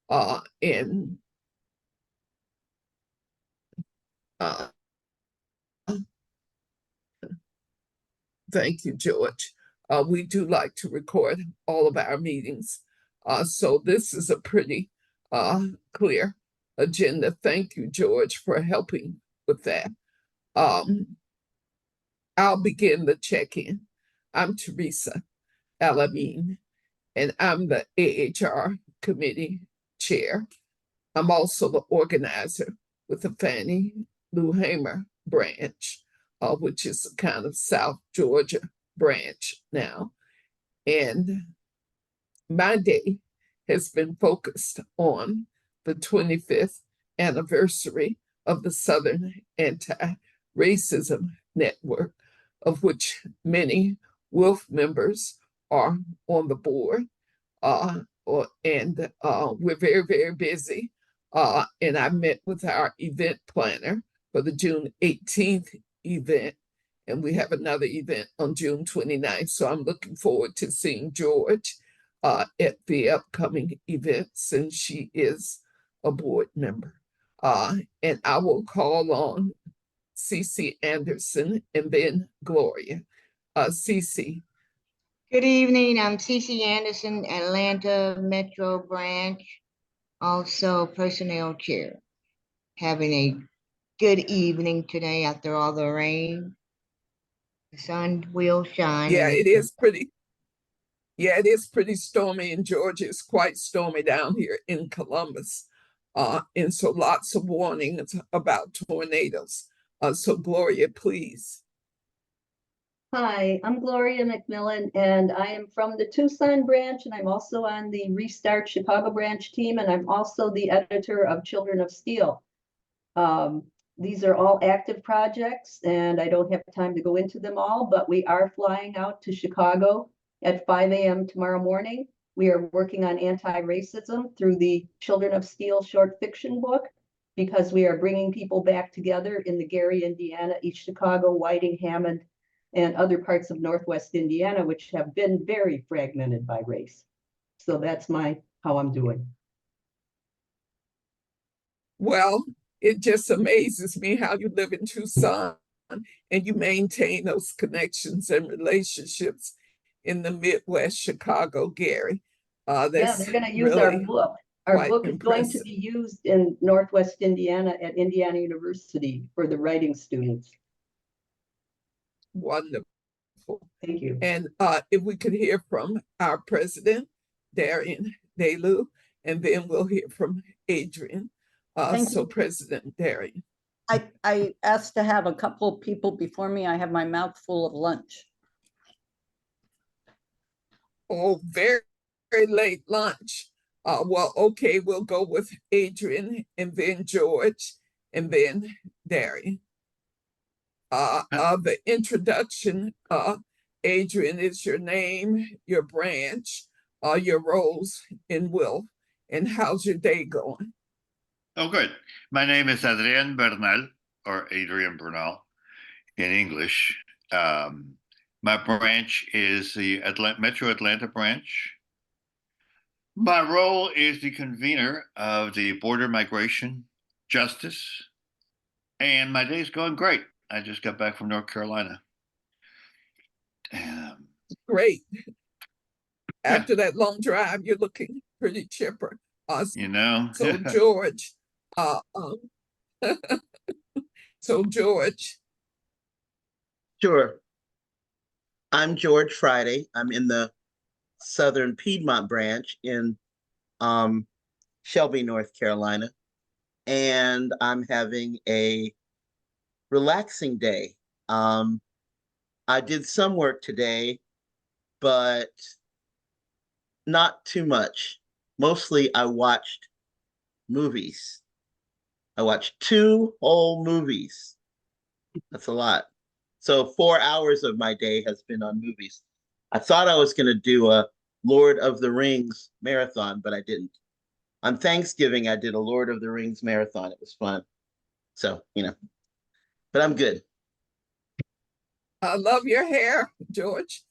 And uh, thank you, George. We do like to record all of our meetings. So this is a pretty clear agenda. Thank you, George, for helping with that. I'll begin the check-in. I'm Teresa Alamine, and I'm the AHR committee chair. I'm also the organizer with the Fannie Lou Hamer branch, which is a kind of South Georgia branch now. And my day has been focused on the 25th anniversary of the Southern Anti-Racism Network, of which many WILF members are on the board. And we're very, very busy. And I met with our event planner for the June 18th event, and we have another event on June 29th. So I'm looking forward to seeing George at the upcoming event, since she is a board member. And I will call on Cece Anderson and then Gloria. Cece. Good evening. I'm Cece Anderson, Atlanta Metro Branch, also personnel chair. Having a good evening today after all the rain. The sun will shine. Yeah, it is pretty. Yeah, it is pretty stormy in Georgia. It's quite stormy down here in Columbus. And so lots of warnings about tornadoes. So Gloria, please. Hi, I'm Gloria McMillan, and I am from the Tucson branch, and I'm also on the Restart Chicago branch team, and I'm also the editor of Children of Steel. These are all active projects, and I don't have time to go into them all, but we are flying out to Chicago at 5 a.m. tomorrow morning. We are working on anti-racism through the Children of Steel short fiction book, because we are bringing people back together in the Gary, Indiana, East Chicago, Whiting, Hammond, and other parts of Northwest Indiana, which have been very fragmented by race. So that's how I'm doing. Well, it just amazes me how you live in Tucson and you maintain those connections and relationships in the Midwest, Chicago, Gary. Yeah, they're going to use really our book. Our book is going to impressive. be used in Northwest Indiana at Indiana University for the writing students. Wonderful. Thank you. And if we could hear from our president, Darian Delu, and then we'll hear from Adrian. So President Darian. I asked to have a couple of people before me. I have my mouth full of lunch. Oh, very, very late lunch. Well, okay, we'll go with Adrian and then George and then Darian. The introduction, Adrian, is your name, your branch, your roles in WILF, and how's your day going? Oh, good. My name is Adrian Bernal, or Adrian Bernal in English. My branch is the Metro Atlanta branch. My role is the convener of the Border Migration Justice, and my day's going great. I just got back from North Carolina. Great. After that long drive, you're looking pretty chipper. You know. So George, so George. Sure. I'm George Friday. I'm in the Southern Piedmont branch in Shelby, North Carolina. And I'm having a relaxing day. I did some work today, but not too much. Mostly I watched movies. I watched 2 whole movies. That's a lot. So 4 hours of my day has been on movies. I thought I was going to do a Lord of the Rings marathon, but I didn't. On Thanksgiving, I did a Lord of the Rings marathon. It was fun. So, but I'm good. I love your hair, George.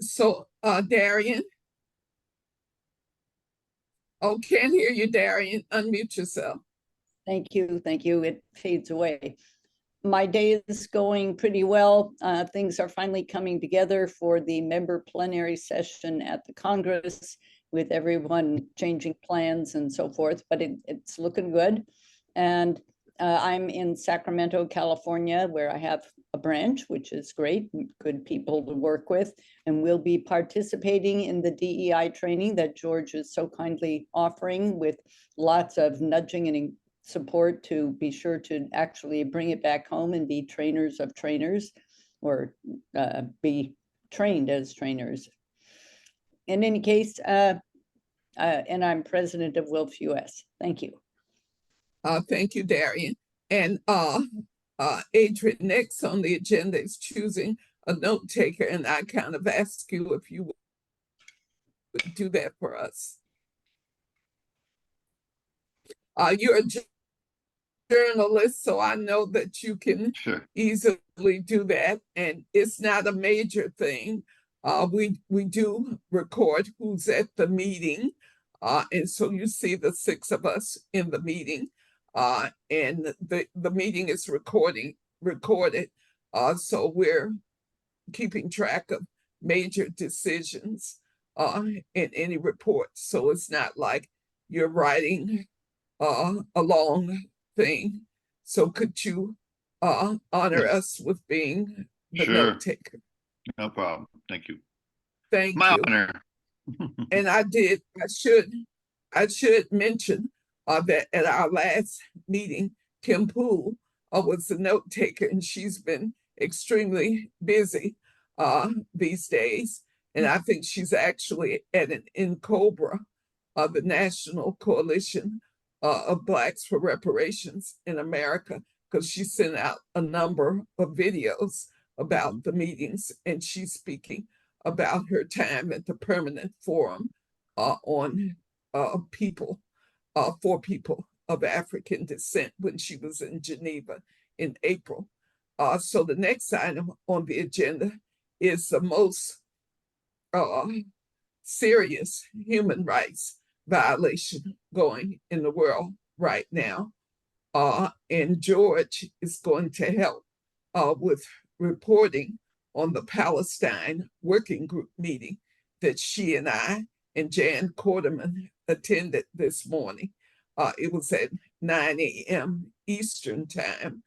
So Darian. Oh, can't hear you, Darian. Unmute yourself. Thank you, thank you. It fades away. My day is going pretty well. Things are finally coming together for the member plenary session at the Congress with everyone changing plans and so forth, but it's looking good. And I'm in Sacramento, California, where I have a branch, which is great, good people to work with, and we'll be participating in the DEI training that George is so kindly offering, with lots of nudging and support to be sure to actually bring it back home and be trainers of trainers, or be trained as trainers. In any case, and I'm president of WILF US. Thank you. Thank you, Darian. And Adrian, next on the agenda is choosing a note taker, and I kind of asked you if you would do that for us. You're a journalist, so I know that you can Sure. easily do that, and it's not a major thing. We do record who's at the meeting, and so you see the 6 of us in the meeting, and the meeting is recorded. So we're keeping track of major decisions in any report. So it's not like you're writing a long thing. So could you honor Yes. us with being the Sure. note taker? No problem. Thank you. Thank My you. honor. And I should mention that at our last meeting, Kim Poole was the note taker, and she's been extremely busy these days. And I think she's actually at an NCOBRA, the National Coalition of Blacks for Reparations in America, because she sent out a number of videos about the meetings, and she's speaking about her time at the Permanent Forum on people, for people of African descent, when she was in Geneva in April. So the next item on the agenda is the most serious human rights violation going in the world right now. And George is going to help with reporting on the Palestine Working Group meeting that she and I and Jan Quarterman attended this morning. It was at 9 a.m. Eastern time.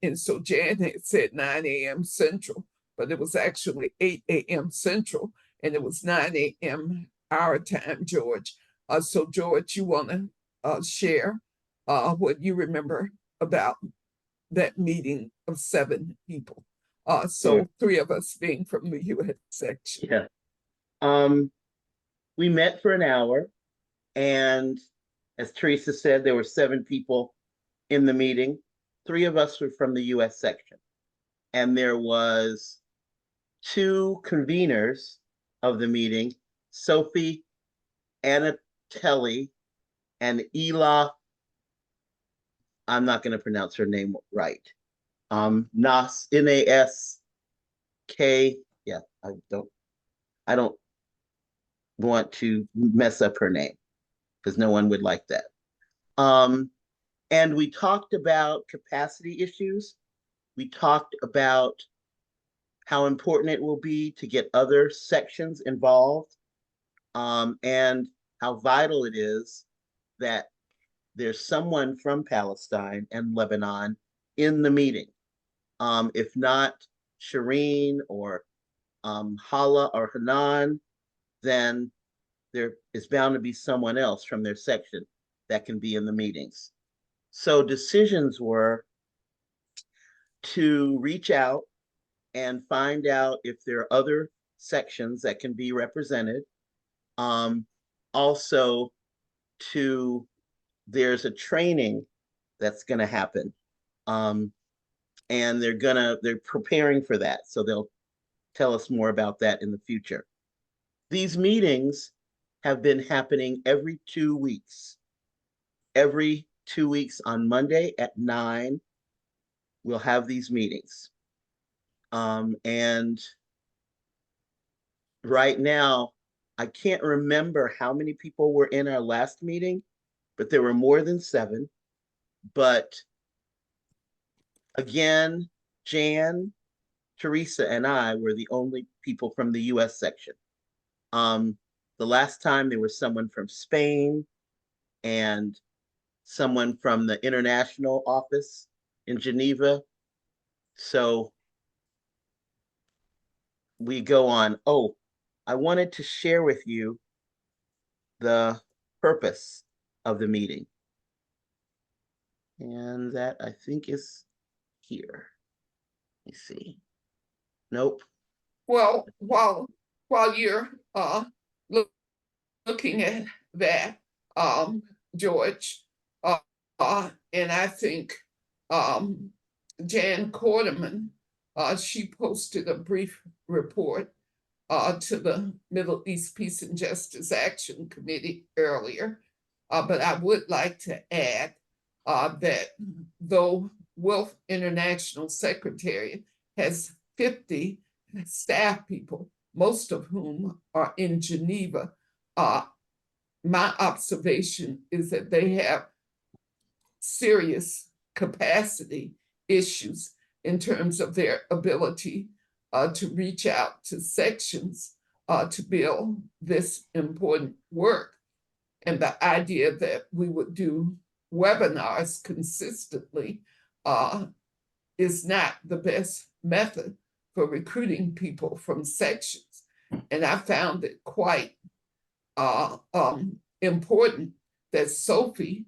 And so Jan had said 9 a.m. Central, but it was actually 8 a.m. Central, and it was 9 a.m. our time, George. So George, you want to share what you remember about that meeting of 7 people? So Sure. 3 of us being from the U.S. section. Yeah. We met for an hour, and as Teresa said, there were 7 people in the meeting. 3 of us were from the U.S. section, and there was 2 conveners of the meeting, Sophie Anatelli and Ela. I'm not going to pronounce her name right. Nas, N-A-S-K. Yeah, I don't want to mess up her name, because no one would like that. And we talked about capacity issues. We talked about how important it will be to get other sections involved, and how vital it is that there's someone from Palestine and Lebanon in the meeting. If not Shireen or Hala or Hanan, then there is bound to be someone else from their section that can be in the meetings. So decisions were to reach out and find out if there are other sections that can be represented. Also, there's a training that's going to happen, and they're preparing for that, so they'll tell us more about that in the future. These meetings have been happening every 2 weeks. Every 2 weeks on Monday at 9, we'll have these meetings. And right now, I can't remember how many people were in our last meeting, but there were more than 7. But again, Jan, Teresa, and I were the only people from the US section. The last time there was someone from Spain and someone from the international office in Geneva. So we go on. Oh, I wanted to share with you the purpose of the meeting. And that I think is here. Let me see. Nope. Well, while you're looking at that, George, and I think Jan Quarterman, she posted a brief report to the Middle East Peace and Justice Action Committee earlier. But I would like to add that though Wealth International Secretariat has 50 staff people, most of whom are in Geneva, my observation is that they have serious capacity issues in terms of their ability to reach out to sections to build this important work. And the idea that we would do webinars consistently is not the best method for recruiting people from sections. And I found it quite important that Sophie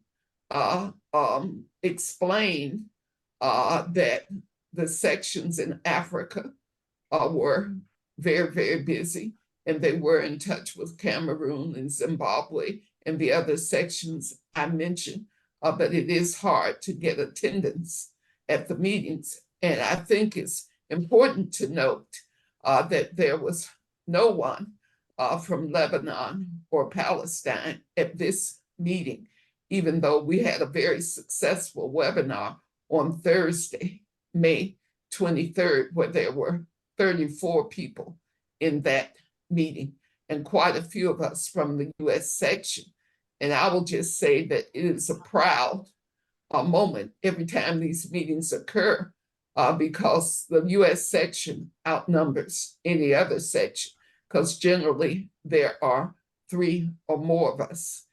explained that the sections in Africa were very, very busy, and they were in touch with Cameroon and Zimbabwe and the other sections I mentioned, but it is hard to get attendance at the meetings. And I think it's important to note that there was no one from Lebanon or Palestine at this meeting, even though we had a very successful webinar on Thursday, May 23rd, where there were 34 people in that meeting and quite a few of us from the US section. And I will just say that it is a proud moment every time these meetings occur because the US section outnumbers any other section, because generally there are 3 or more of us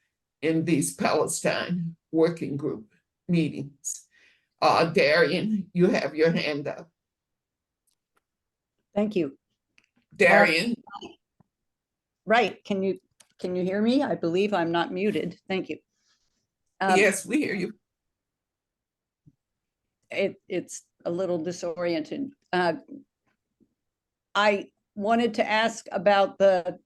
in these Palestine working group meetings. Darian, you have your hand up. Thank you. Darian. Right. Can you hear me? I believe I'm not muted. Thank you. Yes, we hear you. It's a little disoriented. I wanted to ask about the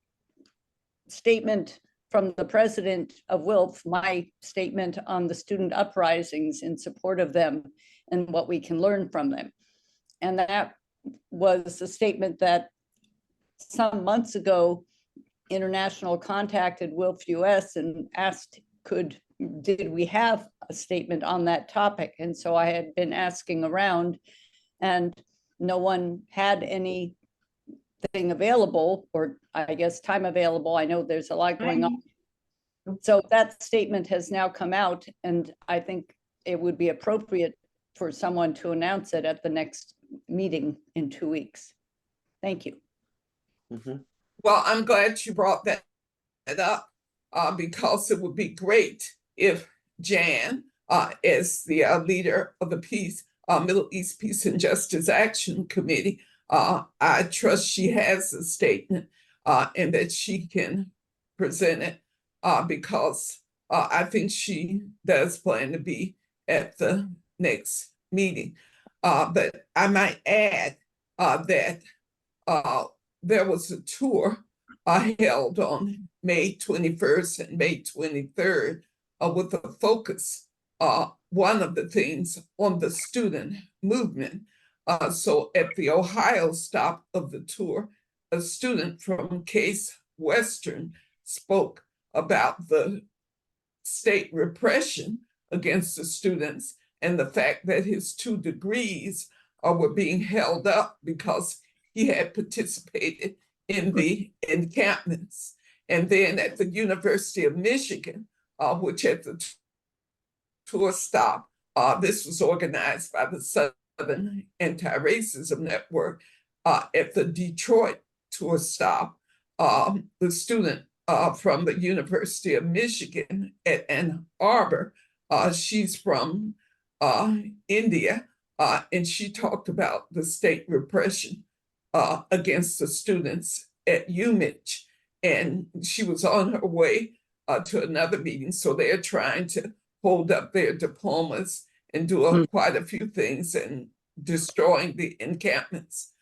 statement from the president of WILF, my statement on the student uprisings in support of them and what we can learn from them. And that was a statement that some months ago, International contacted WILF US and asked, did we have a statement on that topic? And so I had been asking around and no one had anything available, or I guess time available. I know there's a lot going on. So that statement has now come out, and I think it would be appropriate for someone to announce it at the next meeting in 2 weeks. Thank you. Well, I'm glad you brought that up because it would be great if Jan, as the leader of the Middle East Peace and Justice Action Committee, I trust she has a statement and that she can present it because I think she does plan to be at the next meeting. But I might add that there was a tour held on May 21st and May 23rd with a focus, one of the things on the student movement. So at the Ohio stop of the tour, a student from Case Western spoke about the state repression against the students and the fact that his 2 degrees were being held up because he had participated in the encampments. And then at the University of Michigan, which at the tour stop, this was organized by the Southern Anti-Racism Network. At the Detroit tour stop, the student from the University of Michigan at Ann Arbor, she's from India, and she talked about the state repression against the students at UMich. And she was on her way to another meeting. So they're trying to hold up their diplomas and do quite a few things and destroying the encampments.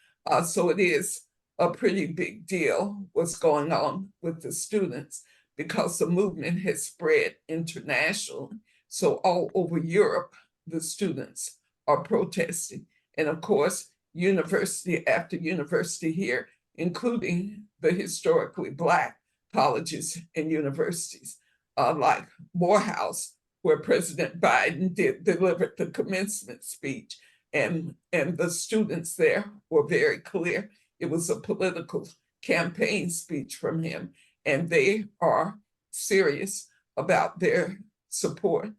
So it is a pretty big deal what's going on with the students, because the movement has spread internationally. So all over Europe, the students are protesting. And of course, university after university here, including the historically Black colleges and universities, like Morehouse, where President Biden delivered the commencement speech, and the students there were very clear. It was a political campaign speech from him, and they are serious about their support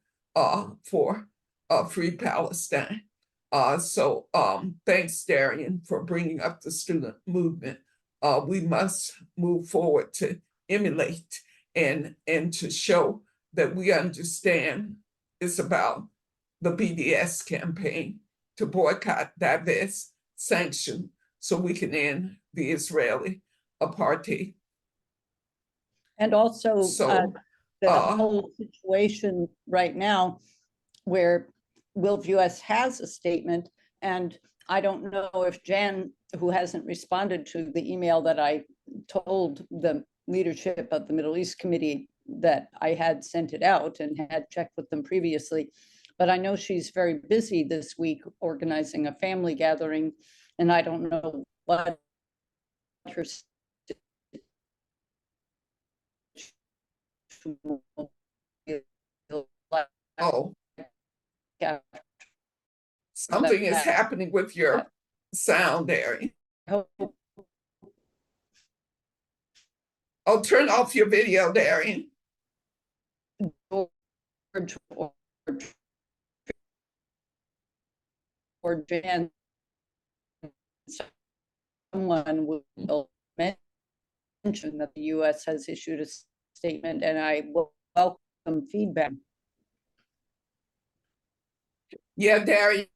for Free Palestine. So thanks, Darian, for bringing up the student movement. We must move forward to emulate and to show that we understand it's about the BDS campaign to boycott, divest, sanction, so we can end the Israeli apartheid. And also So, the whole situation right now where WilfUS has a statement, and I don't know if Jan, who hasn't responded to the email that I told the leadership of the Middle East Committee that I had sent it out and had checked with them previously, but I know she's very busy this week organizing a family gathering, and I don't know what her oh, something is happening with your sound, Darian. Oh, turn off your video, Darian. Or Jan, someone will mention that the U.S. has issued a statement, and I will welcome feedback. Yeah, Darian,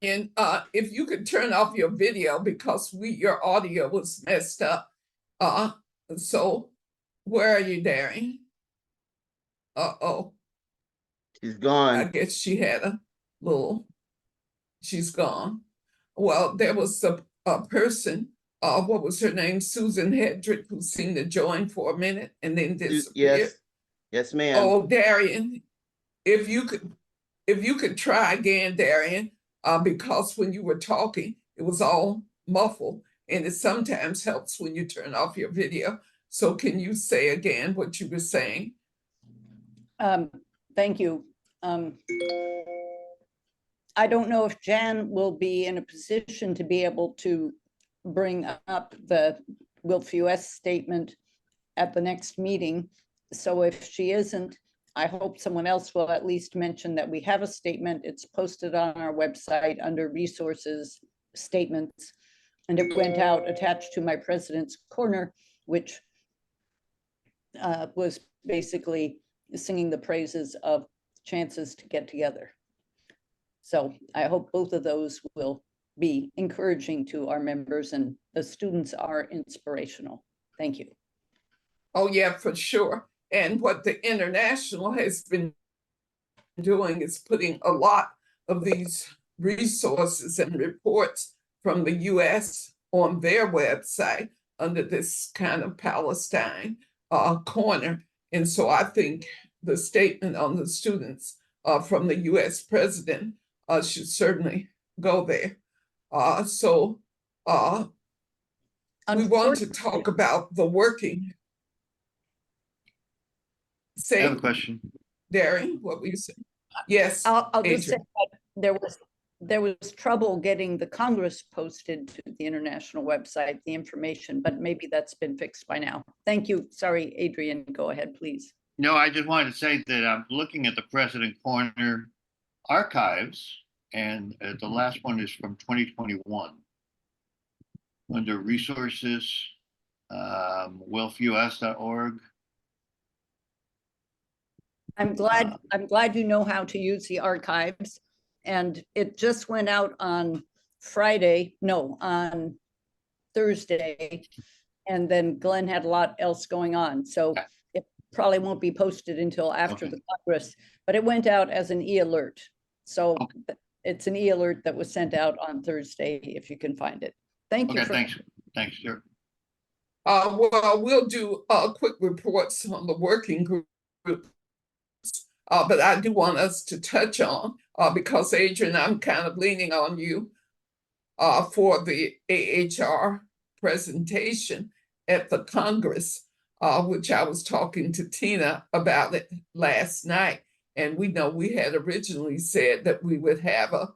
if you could turn off your video, because your audio was messed up. So where are you, Darian? Uh-oh. She's gone. I guess she had a little, she's gone. Well, there was a person, what was her name? Susan Hedrick, who seemed to join for a minute and then disappeared. Yes, ma'am. Oh, Darian, if you could try again, Darian, because when you were talking, it was all muffled, and it sometimes helps when you turn off your video. So can you say again what you were saying? Thank you. I don't know if Jan will be in a position to be able to bring up the WilfUS statement at the next meeting. So if she isn't, I hope someone else will at least mention that we have a statement. It's posted on our website under resources statements, and it went out attached to my President's Corner, which was basically singing the praises of chances to get together. So I hope both of those will be encouraging to our members, and the students are inspirational. Thank you. Oh yeah, for sure. And what the International has been doing is putting a lot of these resources and reports from the US on their website under this kind of Palestine corner. And so I think the statement on the students from the US president should certainly go there. We want to talk about the working. I have a question. Darian, what were you saying? Yes, I'll just say that there was trouble getting the Congress posted to the international website, the information, but maybe that's been fixed by now. Thank you. Sorry, Adrian, go ahead, please. No, I just wanted to say that I'm looking at the President Corner archives, and the last one is from 2021. Under resources, wealthus.org. I'm glad you know how to use the archives. And it just went out on on Thursday. And then Glenn had a lot else going on. So it probably won't be posted until after the Congress, but it went out as an e-alert. So it's an e-alert that was sent out on Thursday, if you can find it. Thank you. Okay, thanks, sir. Well, we'll do quick reports on the working group. But I do want us to touch on, because Adrian, I'm kind of leaning on you for the AHR presentation at the Congress, which I was talking to Tina about it last night. And we know we had originally said that we would have a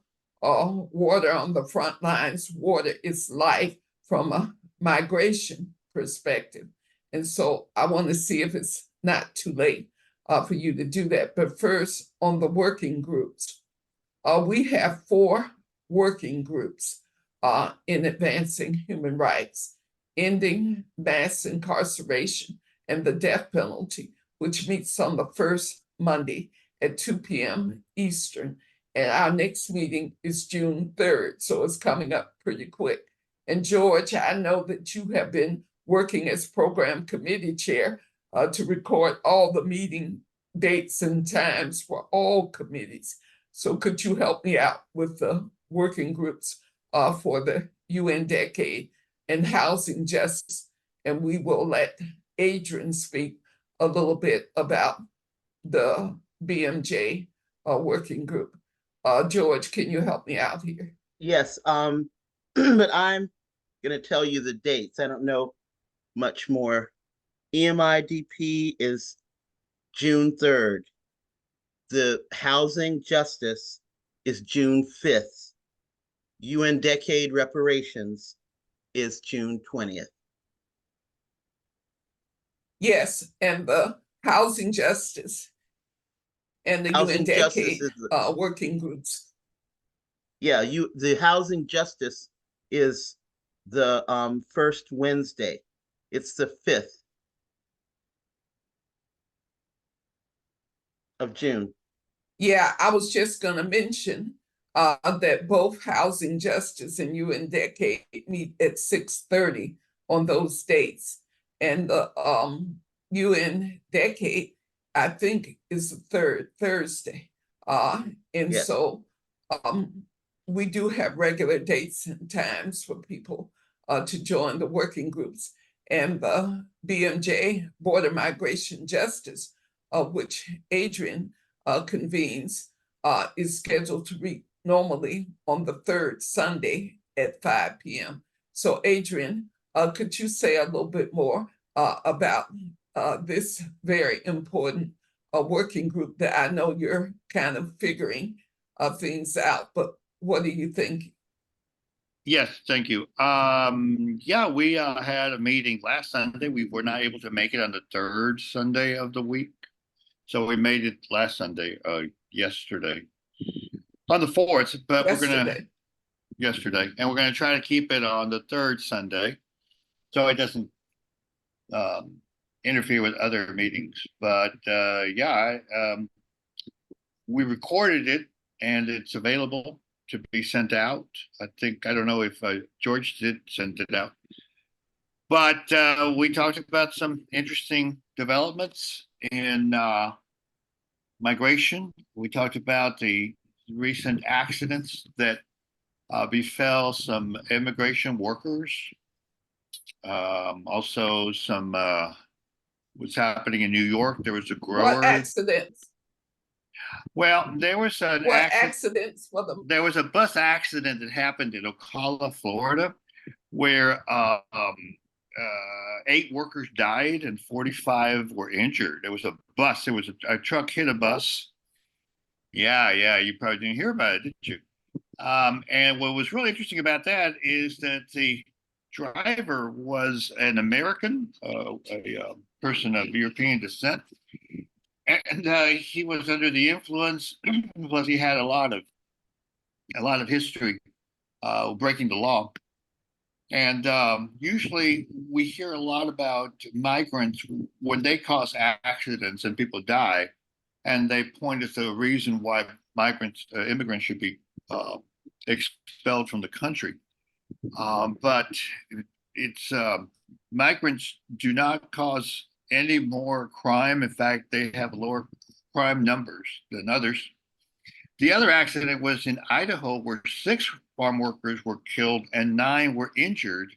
water on the front lines. Water is life from a migration perspective. And so I want to see if it's not too late for you to do that. But first, on the working groups, we have 4 working groups in advancing human rights, ending mass incarceration and the death penalty, which meets on the first Monday at 2 p.m. Eastern. And our next meeting is June 3rd, so it's coming up pretty quick. And George, I know that you have been working as program committee chair to record all the meeting dates and times for all committees. So could you help me out with the working groups for the UN decade and housing justice? And we will let Adrian speak a little bit about the BMJ working group. George, can you help me out here? Yes, but I'm gonna tell you the dates. I don't know much more. EMIDP is June 3rd. The housing justice is June 5th. UN decade reparations is June 20th. Yes, and the housing justice and the UN decade working groups. Yeah, the housing justice is the first Wednesday. It's the 5th of June. Yeah, I was just going to mention that both housing justice and UN decade meet at 6:30 on those dates, and the UN decade, I think, is the third Thursday, and Yes. so we do have regular dates and times for people to join the working groups. And the BMJ, Border Migration Justice, which Adrian convenes, is scheduled to meet normally on the 3rd Sunday at 5 p.m. So Adrian, could you say a little bit more about this very important working group that I know you're kind of figuring things out, but what do you think? Yes, thank you. Yeah, we had a meeting last Sunday. We were not able to make it on the 3rd Sunday of the week. So we made it last Sunday, yesterday, on the 4th, but yesterday, and we're gonna try to keep it on the 3rd Sunday, so it doesn't interfere with other meetings. But yeah, we recorded it, and it's available to be sent out. I don't know if George did send it out, but we talked about some interesting developments in migration. We talked about the recent accidents that befell some immigration workers. Also some what's happening in New York. There was a grower. What accidents? Well, there was an accidents for them? There was a bus accident that happened in Ocala, Florida, where 8 workers died and 45 were injured. There was a bus. It was a truck hit a bus. Yeah, you probably didn't hear about it, did you? And what was really interesting about that is that the driver was an American, a person of European descent, and he was under the influence. Plus, he had a lot of history breaking the law. And usually, we hear a lot about migrants when they cause accidents and people die, and they point as the reason why immigrants should be expelled from the country. But it's migrants do not cause any more crime. In fact, they have lower crime numbers than others. The other accident was in Idaho, where 6 farm workers were killed and 9 were injured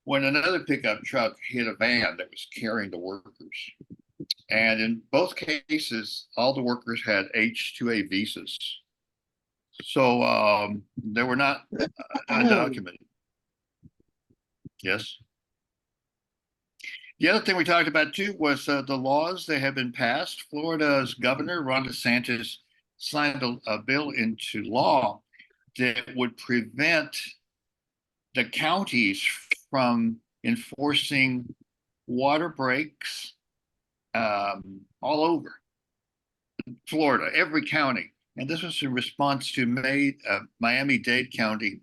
when another pickup truck hit a van that was carrying the workers. And in both cases, all the workers had H-2A visas. So they were not undocumented. Yes. The other thing we talked about too was the laws that have been passed. Florida's governor, Ron DeSantis, signed a bill into law that would prevent the counties from enforcing water breaks all over Florida, every county. And this was in response to Miami-Dade County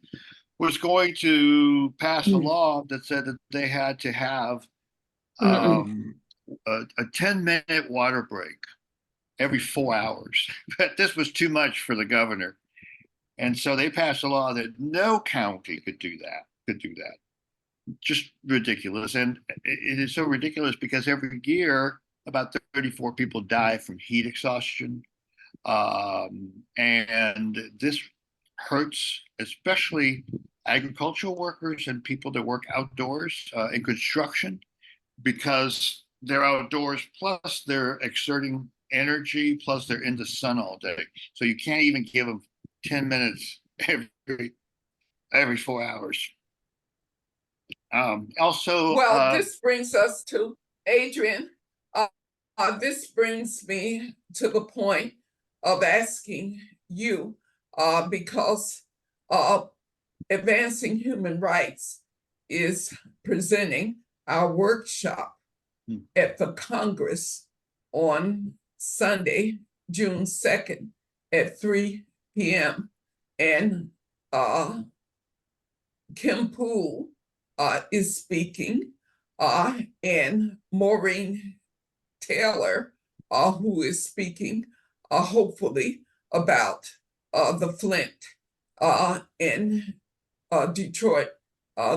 was going to pass a law that said that they had to have a 10-minute water break every 4 hours. But this was too much for the governor. And so they passed a law that no county could do that. Just ridiculous. And it is so ridiculous because every year about 34 people die from heat exhaustion. And this hurts especially agricultural workers and people that work outdoors in construction, because they're outdoors, plus they're exerting energy, plus they're in the sun all day. So you can't even give them 10 minutes every 4 hours. Well, this brings us to Adrian. This brings me to the point of asking you, because Advancing Human Rights is presenting our workshop at the Congress on Sunday, June 2nd at 3 p.m. And Kim Poole is speaking, and Maureen Taylor, who is speaking, hopefully, about the Flint and Detroit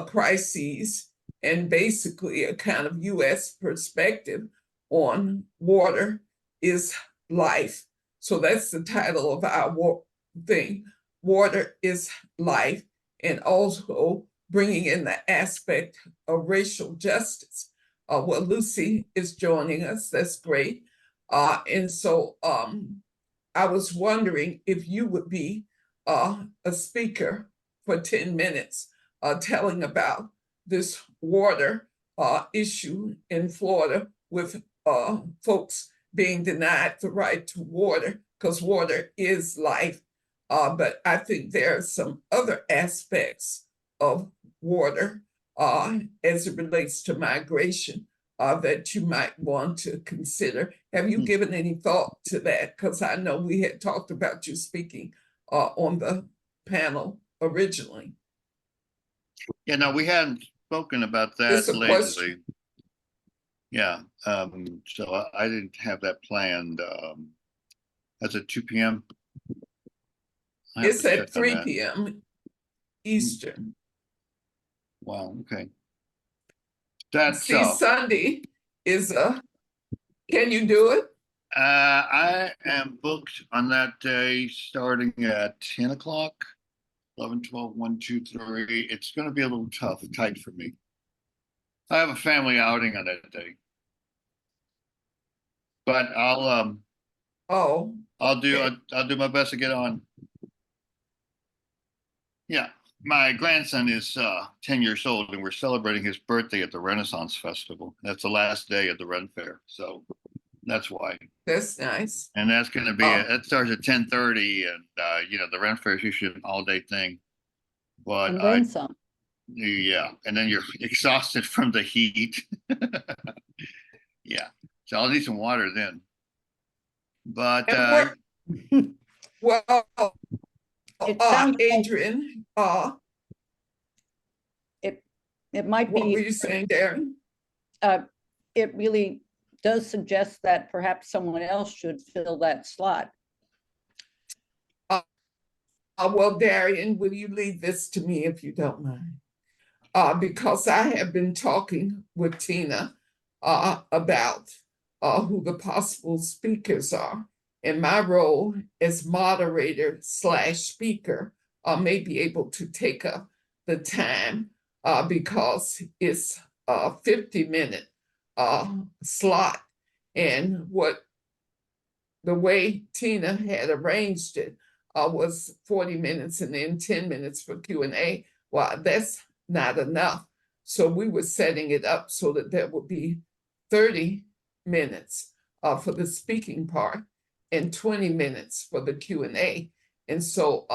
crises, and basically a kind of U.S. perspective on water is life. So that's the title of our thing, Water is Life, and also bringing in the aspect of racial justice. Well, Lucy is joining us. That's great. And so I was wondering if you would be a speaker for 10 minutes telling about this water issue in Florida, with folks being denied the right to water, because water is life. But I think there are some other aspects of water as it relates to migration that you might want to consider. Have you given any thought to that? Because I know we had talked about you speaking on the panel originally. Yeah, no, we hadn't spoken about It's that a lately. question. Yeah, so I didn't have that planned. That's at 2 p.m. It's at 3 p.m. Eastern. Wow, okay. That's See, Sunday is can you do it? I am booked on that day starting at 10 o'clock, 11, 12, 1, 2, 3. It's going to be a little tight for me. I have a family outing on that day. But I'll do my best to get on. Yeah, my grandson is 10 years old, and we're celebrating his birthday at the Renaissance Festival. That's the last day of the Ren Fair. So That's why. That's nice. And that's going to be, Oh. it starts at 10:30 and, you know, the Ren Fair is usually an all day thing. But And then some. yeah, and then you're exhausted from the heat. Yeah. So I'll need some water then. But, And well, It sounds like Adrian, it might what were be, you saying, Darren? it really does suggest that perhaps someone else should fill that slot. Well, Darian, will you leave this to me if you don't mind? Because I have been talking with Tina about who the possible speakers are. And my role as moderator slash speaker may be able to take up the time because it's a 50-minute slot. And the way Tina had arranged it was 40 minutes and then 10 minutes for Q&A. Well, that's not enough. So we were setting it up so that there would be 30 minutes for the speaking part and 20 minutes for the Q&A. And so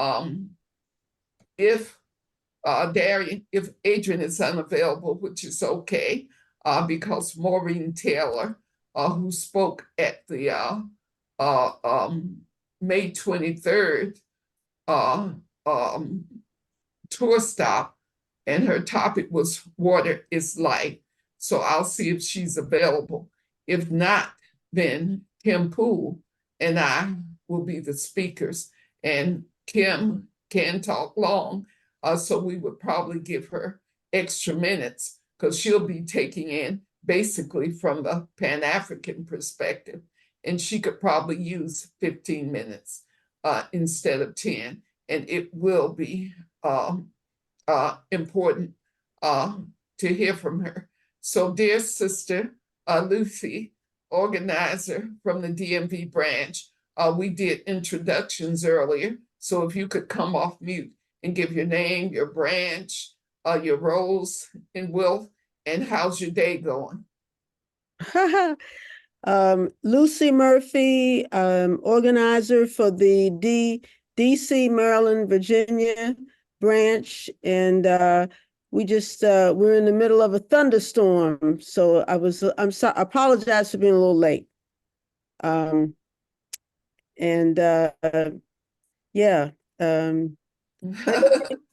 if Adrian is unavailable, which is okay, because Maureen Taylor, who spoke at the May 23rd tour stop, and her topic was water is life. So I'll see if she's available. If not, then Kim Poole and I will be the speakers. And Kim can talk long, so we would probably give her extra minutes because she'll be taking in basically from the Pan-African perspective. And she could probably use 15 minutes instead of 10. And it will be important to hear from her. So, dear sister Lucy, organizer from the DMV branch, we did introductions earlier. So if you could come off mute and give your name, your branch, your roles in Wilf, and how's your day going? Lucy Murphy, organizer for the DC, Maryland, Virginia branch, and we're in the middle of a thunderstorm, so I'm sorry, I apologize for being a little late. Yeah.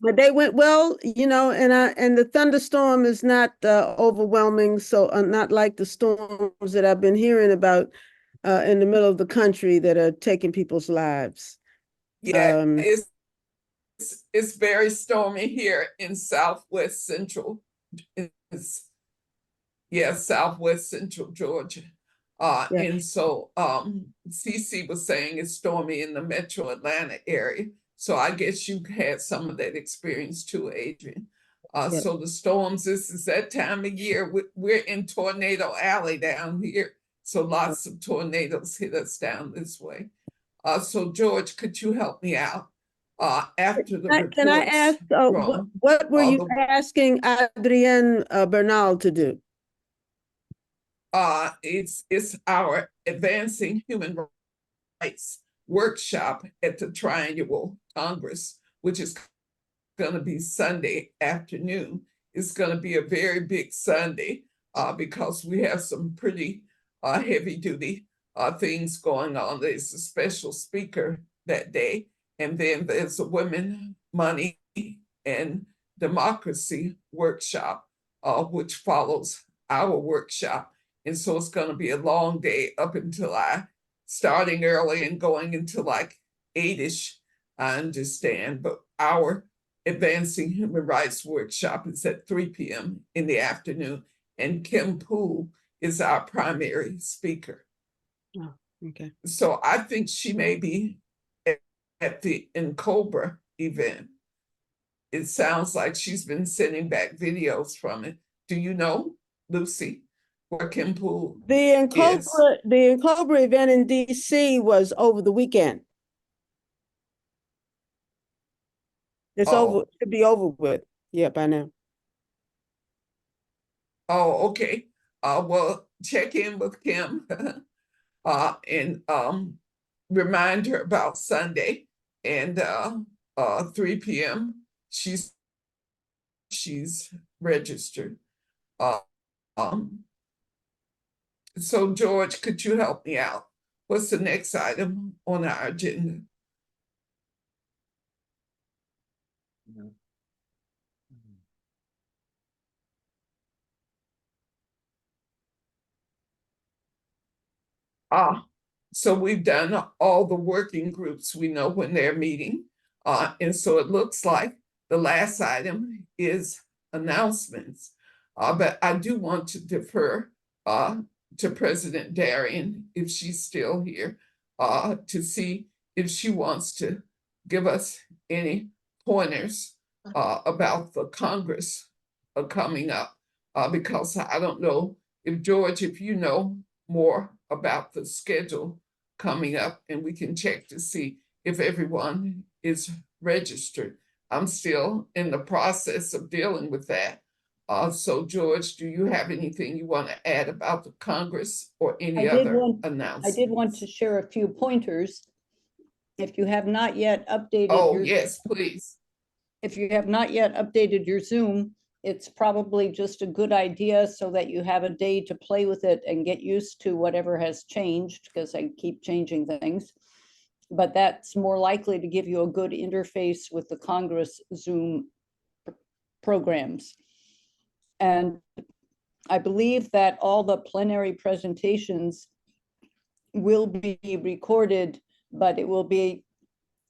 But they went well, you know, and the thunderstorm is not overwhelming, so not like the storms that I've been hearing about in the middle of the country that are taking people's lives. Yeah, it's very stormy here in Southwest Central. Southwest Central Georgia. Yeah. And so CC was saying it's stormy in the metro Atlanta area. So I guess you had some of that experience too, Adrian. Yep. So the storms, this is that time of year. We're in Tornado Alley down here. So lots of tornadoes hit us down this way. So George, could you help me out? After the reports Can I ask, from, what were you asking Adrienne Bernal to do? It's our Advancing Human Rights workshop at the Triannual Congress, which is going to be Sunday afternoon. It's going to be a very big Sunday because we have some pretty heavy duty things going on. There's a special speaker that day, and then there's a Women, Money, and Democracy workshop, which follows our workshop. And so it's going to be a long day up until starting early and going until like 8-ish, I understand. But our Advancing Human Rights workshop is at 3 p.m. in the afternoon. And Kim Poole is our primary speaker. Oh, okay. So I think she may be at the Cobra event. It sounds like she's been sending back videos from it. Do you know, Lucy, where Kim Poole is? The Cobra event in DC was over the weekend. It's over, should be over with. Yeah, by now. Oh, okay. Well, check in with Kim and remind her about Sunday and 3 p.m. She's registered. Um, so George, could you help me out? What's the next item on our agenda? So we've done all the working groups. We know when they're meeting. And so it looks like the last item is announcements. But I do want to defer to President Darian, if she's still here, to see if she wants to give us any pointers about the Congress coming up. Because I don't know if George, if you know more about the schedule coming up, and we can check to see if everyone is registered. I'm still in the process of dealing with that. So George, do you have anything you want to add about the Congress or any other announcements? I did want to share a few pointers. If you have not yet updated Oh, yes, please. If you have not yet updated your Zoom, it's probably just a good idea so that you have a day to play with it and get used to whatever has changed, because I keep changing things. But that's more likely to give you a good interface with the Congress Zoom programs. And I believe that all the plenary presentations will be recorded, but it will be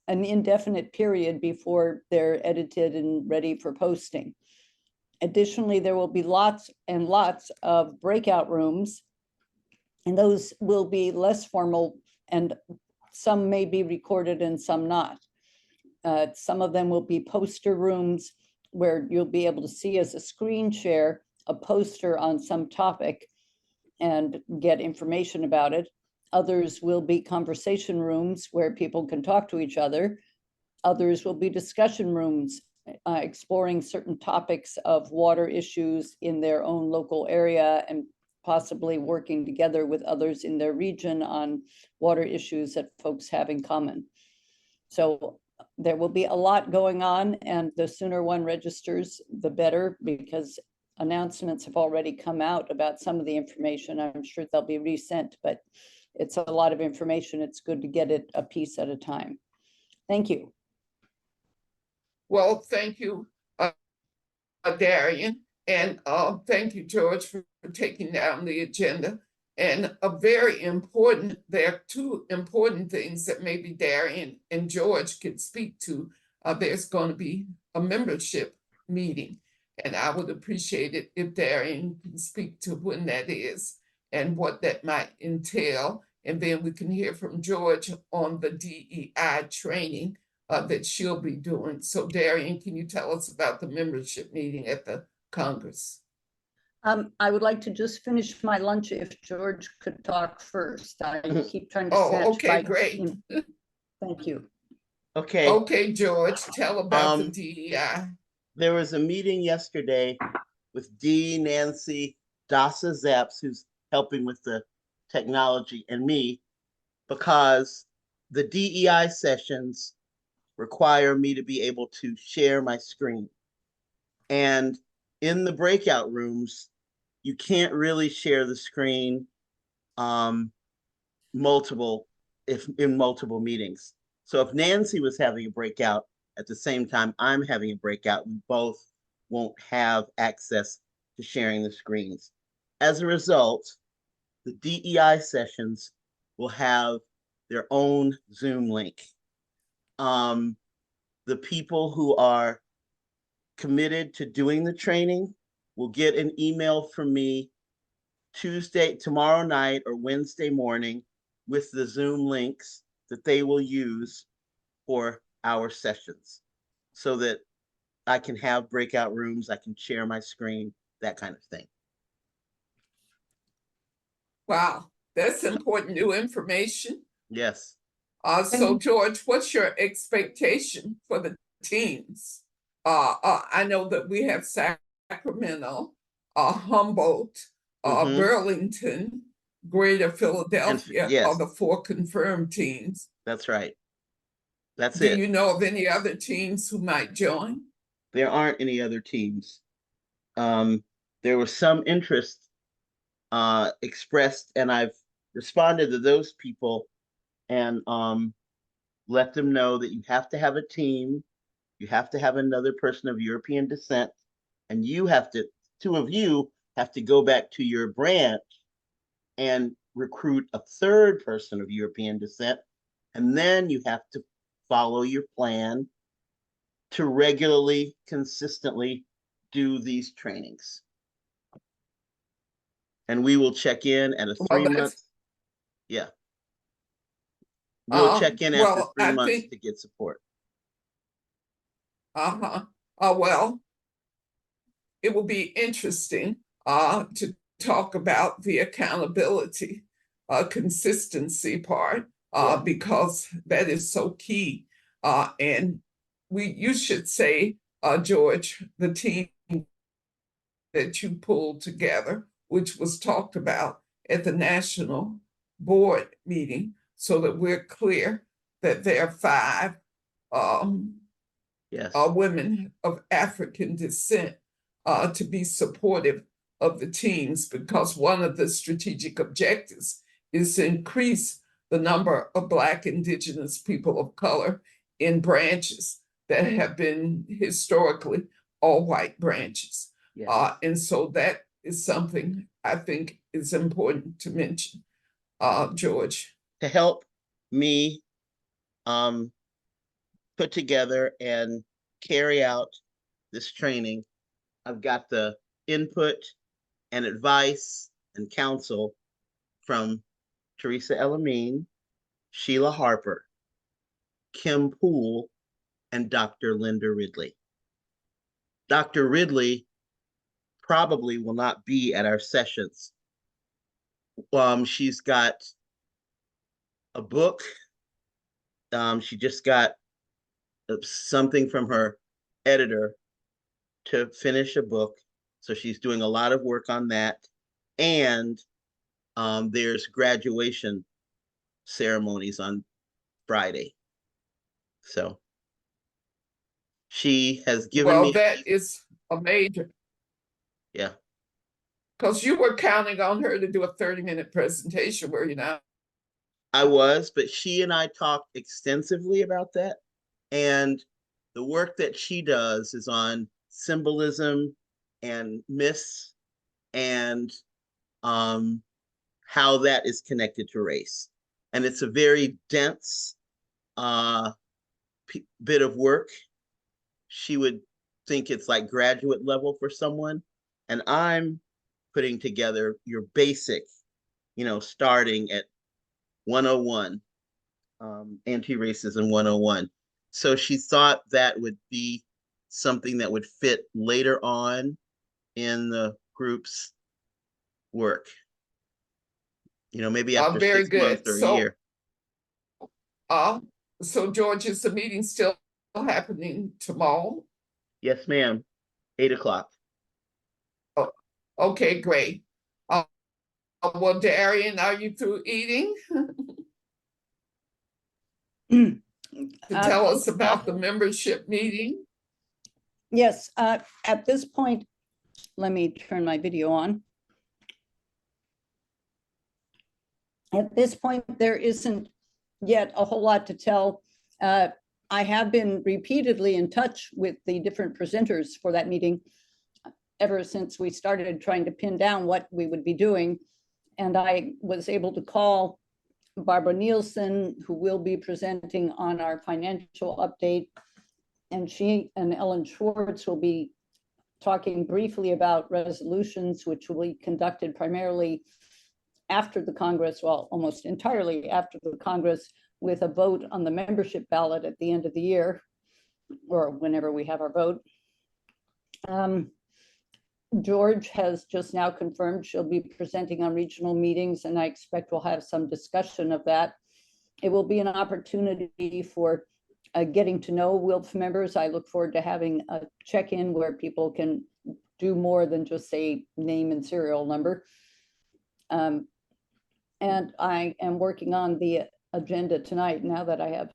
an indefinite period before they're edited and ready for posting. Additionally, there will be lots and lots of breakout rooms, and those will be less formal, and some may be recorded and some not. Some of them will be poster rooms where you'll be able to see as a screen share a poster on some topic and get information about it. Others will be conversation rooms where people can talk to each other. Others will be discussion rooms exploring certain topics of water issues in their own local area and possibly working together with others in their region on water issues that folks have in common. So there will be a lot going on, and the sooner one registers, the better, because announcements have already come out about some of the information. I'm sure they'll be resent, but it's a lot of information. It's good to get it a piece at a time. Thank you. Well, thank you, Darian, and thank you, George, for taking down the agenda. And there are two important things that maybe Darian and George could speak to. There's going to be a membership meeting, and I would appreciate it if Darian can speak to when that is and what that might entail. And then we can hear from George on the DEI training that she'll be doing. So Darian, can you tell us about the membership meeting at the Congress? I would like to just finish my lunch if George could talk first. I keep trying to snatch okay, great. Thank you. Okay. Okay, George, tell about the DEI. There was a meeting yesterday with Dee, Nancy, Dasa Zapps, who's helping with the technology, and me, because the DEI sessions require me to be able to share my screen. And in the breakout rooms, you can't really share the screen in multiple meetings. So if Nancy was having a breakout at the same time I'm having a breakout, we both won't have access to sharing the screens. As a result, the DEI sessions will have their own Zoom link. The people who are committed to doing the training will get an email from me tomorrow night or Wednesday morning with the Zoom links that they will use for our sessions, so that I can have breakout rooms, I can share my screen, that kind of thing. Wow, that's important new information. Yes. So George, what's your expectation for the teams? I know that we have Sacramento, Humboldt, Burlington, Greater Philadelphia yes. are the 4 confirmed teams. That's right. That's Do it. you know of any other teams who might join? There aren't any other teams. There was some interest expressed, and I've responded to those people and let them know that you have to have a team, you have to have another person of European descent, and you have to, 2 of you have to go back to your branch and recruit a 3rd person of European descent, and then you have to follow your plan to regularly, consistently do these trainings. And we will check in at a 3-month. Yeah. We'll check in after well, 3 I months think, to get support. well, it will be interesting to talk about the accountability, consistency part, Yeah. because that is so key. And you should say, George, the team that you pulled together, which was talked about at the national board meeting, so that we're clear that there are 5 Yes. women of African descent to be supportive of the teams, because one of the strategic objectives is to increase the number of Black, Indigenous, people of color in branches that have been historically all white branches. Yes. And so that is something I think is important to mention, George. To help me put together and carry out this training, I've got the input and advice and counsel from Teresa Elamine, Sheila Harper, Kim Poole, and Dr. Linda Ridley. Dr. Ridley probably will not be at our sessions. She's got a book. She just got something from her editor to finish a book. So she's doing a lot of work on that. And there's graduation ceremonies on Friday. So she has given Well, me. that is a major, Yeah, because you were counting on her to do a 30-minute presentation, were you not? I was, but she and I talked extensively about that. And the work that she does is on symbolism and myths and how that is connected to race. And it's a very dense bit of work. She would think it's like graduate level for someone. And I'm putting together your basic, starting at 101, anti-racism 101. So she thought that would be something that would fit later on in the group's work. Maybe after Very 6 months good. or a year. So George, is the meeting still happening tomorrow? Yes, ma'am. 8:00. Oh, okay, great. Well, Darian, are you through eating? To tell us about the membership meeting? Yes, at this point, let me turn my video on. At this point, there isn't yet a whole lot to tell. I have been repeatedly in touch with the different presenters for that meeting ever since we started trying to pin down what we would be doing. And I was able to call Barbara Nielsen, who will be presenting on our financial update. And she and Ellen Schwartz will be talking briefly about resolutions, which will be conducted primarily after the Congress, well, almost entirely after the Congress, with a vote on the membership ballot at the end of the year, or whenever we have our vote. George has just now confirmed she'll be presenting on regional meetings, and I expect we'll have some discussion of that. It will be an opportunity for getting to know WILF members. I look forward to having a check-in where people can do more than just say name and serial number. And I am working on the agenda tonight now that I have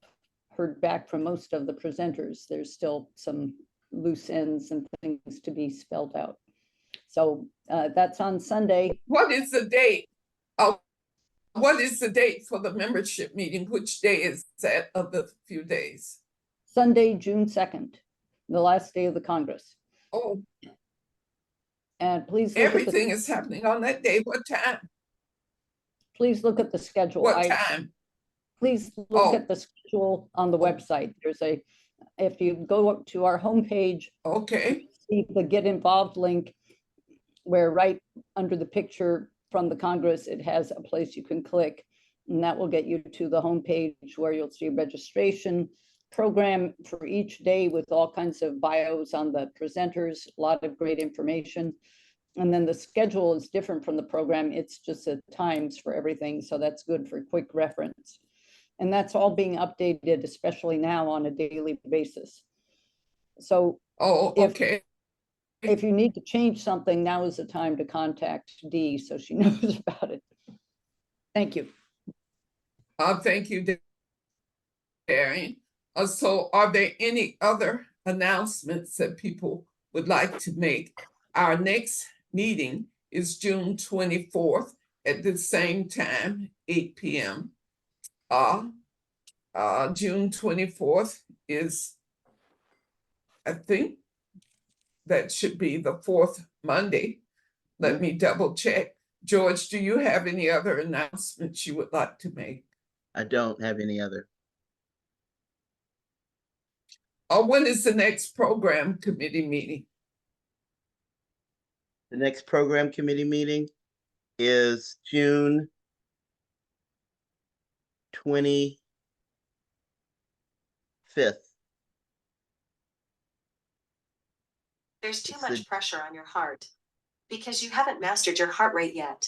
heard back from most of the presenters. There's still some loose ends and things to be spelled out. So that's on Sunday. What is the date? What is the date for the membership meeting? Which day is that of the few days? Sunday, June 2nd, the last day of the Congress. Oh, And please look everything is happening on that day. What time? please look at the schedule. What time? Please look Oh. at the schedule on the website. There's if you go up to our homepage, Okay. see the Get Involved link, where right under the picture from the Congress, it has a place you can click, and that will get you to the homepage where you'll see registration program for each day with all kinds of bios on the presenters, a lot of great information. And then the schedule is different from the program. It's just the times for everything. So that's good for quick reference. And that's all being updated, especially now on a daily basis. So Oh, okay. if you need to change something, now is the time to contact Dee so she knows about it. Thank you. Thank you, Darian. So are there any other announcements that people would like to make? Our next meeting is June 24th at the same time, 8 p.m. June 24th is, I think, that should be the fourth Monday. Let me double check. George, do you have any other announcements you would like to make? I don't have any other. When is the next program committee meeting? The next program committee meeting is June 25th. There's too much pressure on your heart because you haven't mastered your heart rate yet.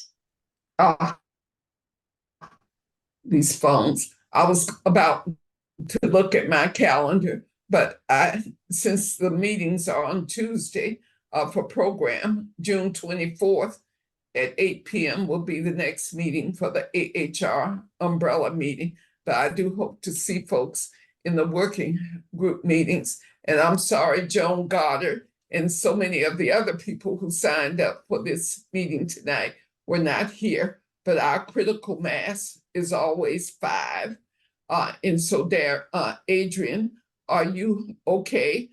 These phones. I was about to look at my calendar, but since the meetings are on Tuesday for program, June 24th at 8 p.m. will be the next meeting for the AHR Umbrella Meeting. But I do hope to see folks in the working group meetings. And I'm sorry, Joan Goddard and so many of the other people who signed up for this meeting tonight were not here. But our critical mass is always 5. And so there, Adrian, are you okay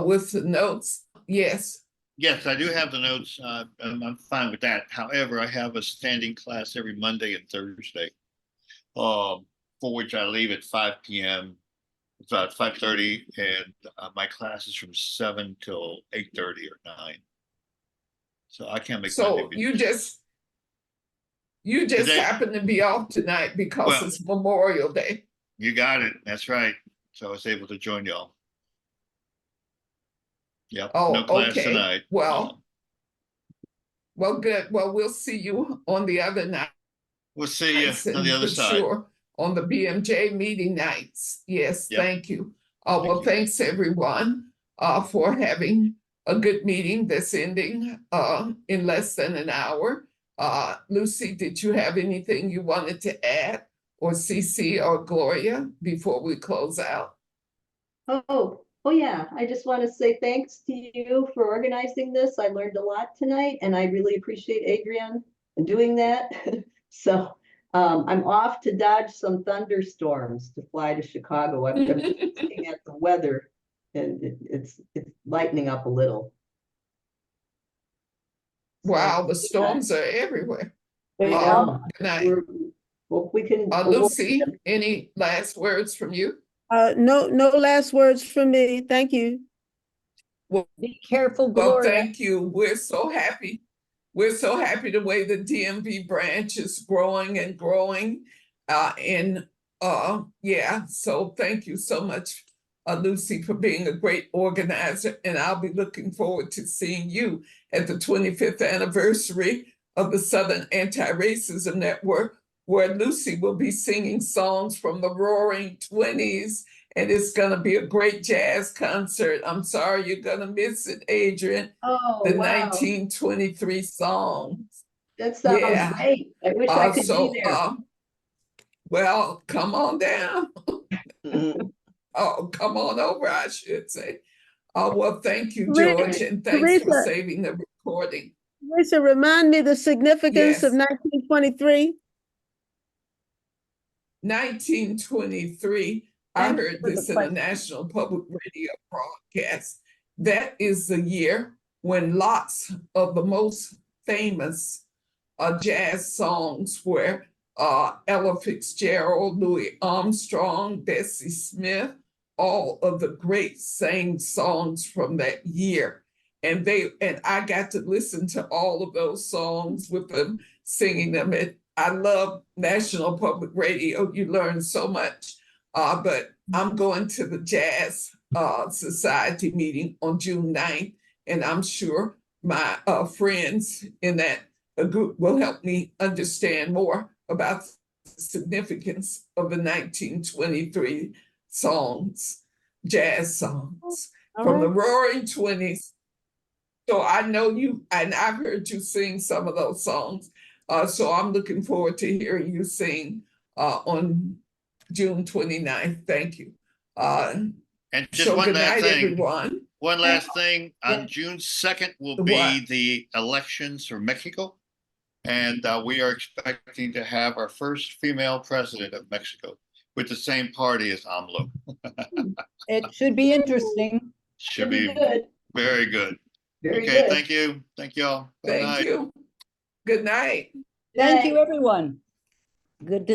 with the notes? Yes. Yes, I do have the notes. I'm fine with that. However, I have a standing class every Monday and Thursday, for which I leave at 5 p.m. It's about 5:30, and my class is from 7 till 8:30 or 9. So I can't make So Monday. you just Today, happen to be off tonight because it's Memorial Day. You got it. That's right. So I was able to join y'all. Yep. Oh, no class okay. tonight. Well, good. Well, we'll see you on the other night. We'll see you on the other side. Sure, on the BMJ meeting nights. Yes, Yep. Thank you. Well, thanks everyone for having a good meeting that's ending in less than an hour. Lucy, did you have anything you wanted to add, or CC or Gloria, before we close out? Oh yeah, I just want to say thanks to you for organizing this. I learned a lot tonight and I really appreciate Adrian doing that. So I'm off to dodge some thunderstorms to fly to Chicago. I'm looking at the weather and it's lightening up a little. Wow, the storms are everywhere. Good night. Well, we can. Lucy, any last words from you? No last words from me. Thank you. Well, be careful, Gloria. Gloria. Well, thank you. We're so happy. We're so happy the way the DMV branch is growing and growing. So thank you so much, Lucy, for being a great organizer. And I'll be looking forward to seeing you at the 25th anniversary of the Southern Anti-Racism Network, where Lucy will be singing songs from the Roaring 20s, and it's going to be a great jazz concert. I'm sorry you're going to miss it, Adrian. Oh, the wow. 1923 songs. That sounds Yeah. great. I wish I could So, be there. well, come on down. Mhm. Oh, come on over, I should say. Well, thank you, Teresa- George, and thanks for Teresa. saving the recording. Lisa, remind me the significance of Yes. 1923. 1923, I Thank you heard for the this in a question. national public radio broadcast. That is the year when lots of the most famous jazz songs were Ella Fitzgerald, Louis Armstrong, Bessie Smith, all of the great sang songs from that year. And I got to listen to all of those songs with them singing them. I love National Public Radio. You learn so much. But I'm going to the Jazz Society meeting on June 9th, and I'm sure my friends in that group will help me understand more about the significance of the 1923 songs, jazz songs from the Roaring 20s. So I know you, and I've heard you sing some of those songs. So I'm looking forward to hearing you sing on June 29th. Thank you. And just So one good last night, thing. everyone. One last thing. Yeah. On June 2nd will What? be the elections for Mexico. And we are expecting to have our first female president of Mexico with the same party as AMLO. It should be interesting. Should be good. very good. Very Okay, good. thank you. Thank you all. Good Thank night. you. Good night. Thank Night. you, everyone. Good to